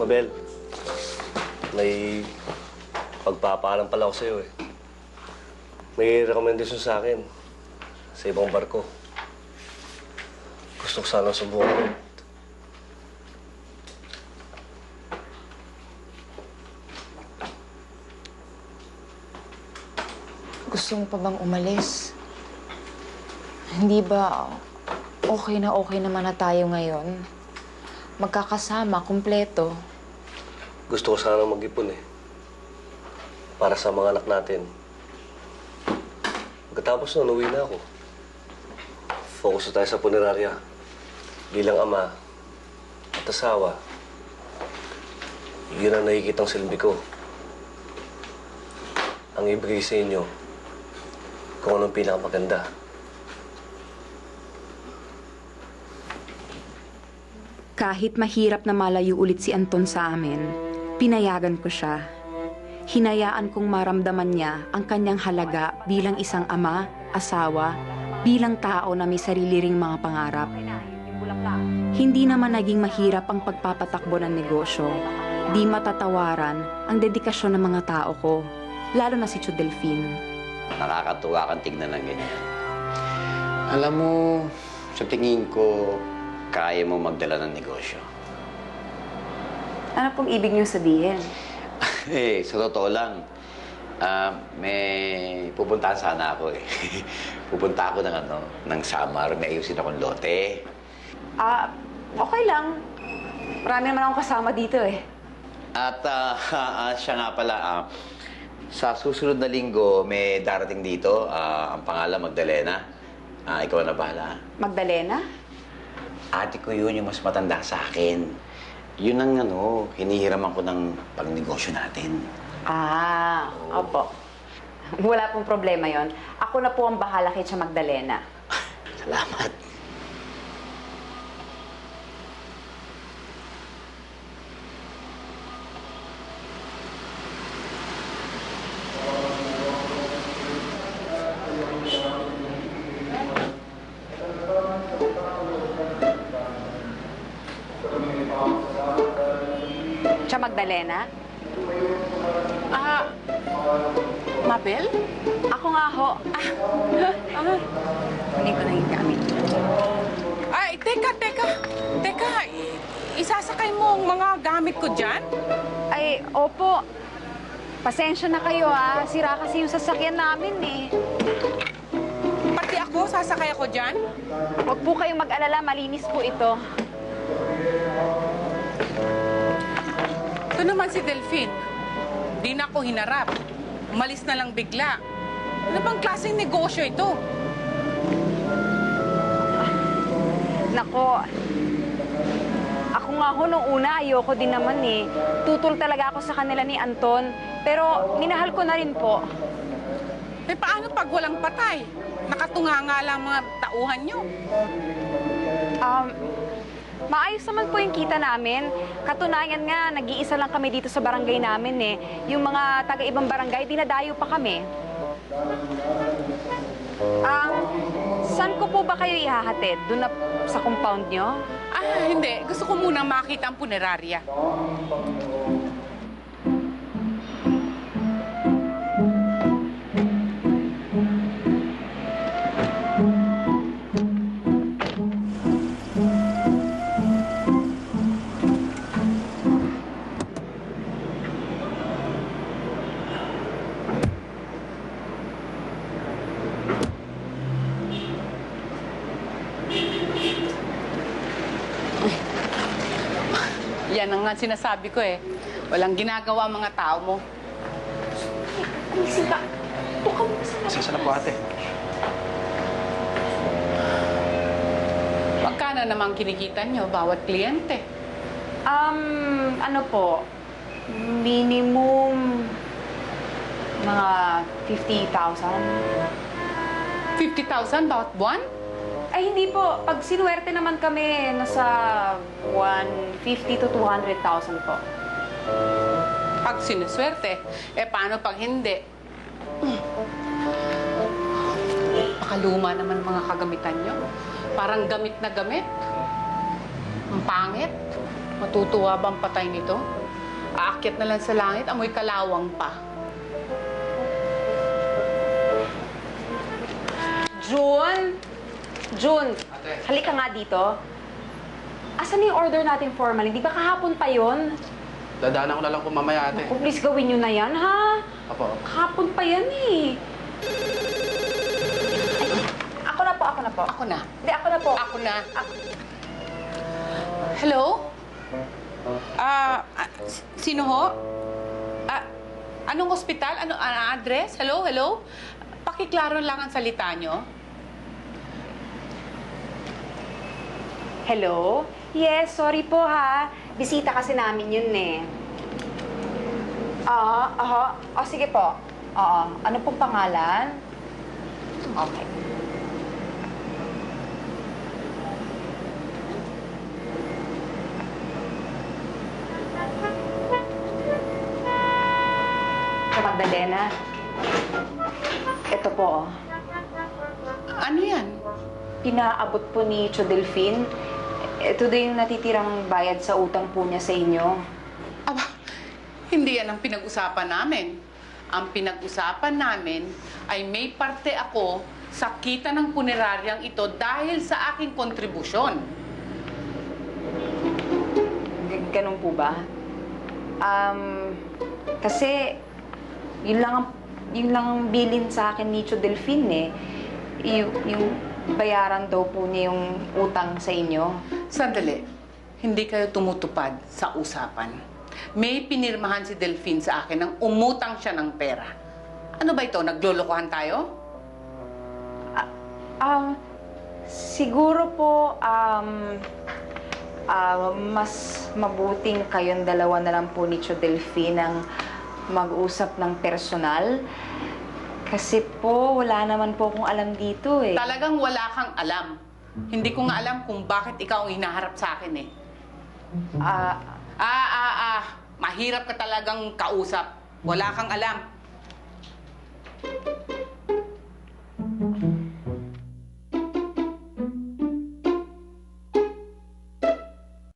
Mabel, may pagpapaalam pala ako sa'yo eh. May recommendation sa akin sa ibang barko. Gusto ko sana subukan ulit. Gusto mo pa bang umalis? Hindi ba okay naman na tayo ngayon? Magkakasama, kumpleto. Gusto ko sana mag-ipon eh. Para sa mga anak natin. Pagkatapos nun, uwi na ako. Focus na tayo sa punerarya. Bilang ama at asawa, yun ang nakikitang silbi ko. Ang ibigay sa inyo kung anong pinakamaganda. Kahit mahirap na malayo ulit si Anton sa amin, pinayagan ko siya. Hinayaan kong maramdaman niya ang kanyang halaga bilang isang ama, asawa, bilang tao na may sarili ring mga pangarap. Hindi naman naging mahirap ang pagpapatakbo ng negosyo. Di matatawaran ang dedikasyon ng mga tao ko, lalo na si Tio Delphine. Nakakatuwa kang tignan ng ganyan. Alam mo, sa tingin ko, kaya mo magdala ng negosyo. Ano pong ibig niyo sabihin? Sa totoo lang, may pupuntahan sana ako eh. Pupunta ako ng Samar, may ayusin akong lote. Okay lang. Marami naman akong kasama dito eh. At siya nga pala, sa susunod na linggo, may darating dito. Ang pangalan, Magdalena. Ikaw na bahala. Magdalena? Ate ko yun, yung mas matanda sa akin. Yun ang hinihiraman ko ng pagnegosyo natin. Opo. Wala pong problema yon. Ako na po ang bahala kay Tia Magdalena. Salamat. Tia Magdalena? Mabel? Ako nga ho. Hindi ko na yung gamit. Ay, teka. Isasakay mo ang mga gamit ko dyan? Ay, opo. Pasensya na kayo ha. Sira kasi yung sasakyan namin eh. Pati ako, sasakay ako dyan? Huwag po kayong mag-alala. Malinis po ito. Ito naman si Delphine. Di na ako hinarap. Umalis na lang bigla. Ano bang klaseng negosyo ito? Nako, ako nga ho nung una, ayoko din naman eh. Tutol talaga ako sa kanila ni Anton. Pero minahal ko na rin po. Eh paano pag walang patay? Nakatunganga lang mga tauhan nyo. Maayos naman po yung kita namin. Katunayan nga, nag-iisa lang kami dito sa barangay namin eh. Yung mga taga-ibang barangay, dinadayo pa kami. Saan ko po ba kayo ihahatid? Doon na sa compound nyo? Hindi. Gusto ko muna makita ang punerarya. Yan ang nga sinasabi ko eh. Walang ginagawa ang mga tao mo. Sita, tuka mo sa Sasa na po ate. Magkano namang kinikita nyo bawat kliyente? Ano po? Minimum mga 50,000. 50,000 bawat buwan? Ay, hindi po. Pag sinuwerte naman kami, nasa 150 to 200,000 po. Pag sinuswerte, paano pag hindi? Pakaluma naman mga kagamitan nyo. Parang gamit na gamit. Ang pangit. Matutuwa bang patay nito? Aakyat na lang sa langit, amoy kalawang pa. June! June, halika nga dito. Asan yung order natin formally? Di ba kahapon pa yon? Dadaanan ko na lang po mamaya, ate. Naku, please gawin nyo na yan, ha? Apo. Kahapon pa yan, eh. Ay, ako na po, ako na po. Ako na. Hindi, ako na po. Ako na. Hello? Sino ho? Anong ospital? Ano address? Hello? Hello? Pakiklaro lang ang salita nyo. Hello? Yes, sorry po, ha. Bisita kasi namin yun, eh. O, sige po. Oo. Ano pong pangalan? Okay. Sa Magdalena. Ito po, oh. Ano yan? Pinaabot po ni Cho Delfin. Ito din yung natitirang bayad sa utang po niya sa inyo. Aba, hindi yan ang pinag-usapan namin. Ang pinag-usapan namin ay may parte ako sa kita ng puneraryang ito dahil sa aking kontribusyon. Ganun po ba? Kasi yun lang ang bilin sa akin ni Cho Delfin, eh. Yung bayaran daw po niya yung utang sa inyo. Sandali, hindi kayo tumutupad sa usapan. May pinirmahan si Delfin sa akin nang umutang siya ng pera. Ano ba ito? Naglolokohan tayo? Siguro po, mas mabuting kayong dalawa na lang po ni Cho Delfin ang mag-usap ng personal. Kasi po, wala naman po akong alam dito, eh. Talagang wala kang alam. Hindi ko nga alam kung bakit ikaw ang hinaharap sa akin, eh. Mahirap ka talagang kausap. Wala kang alam.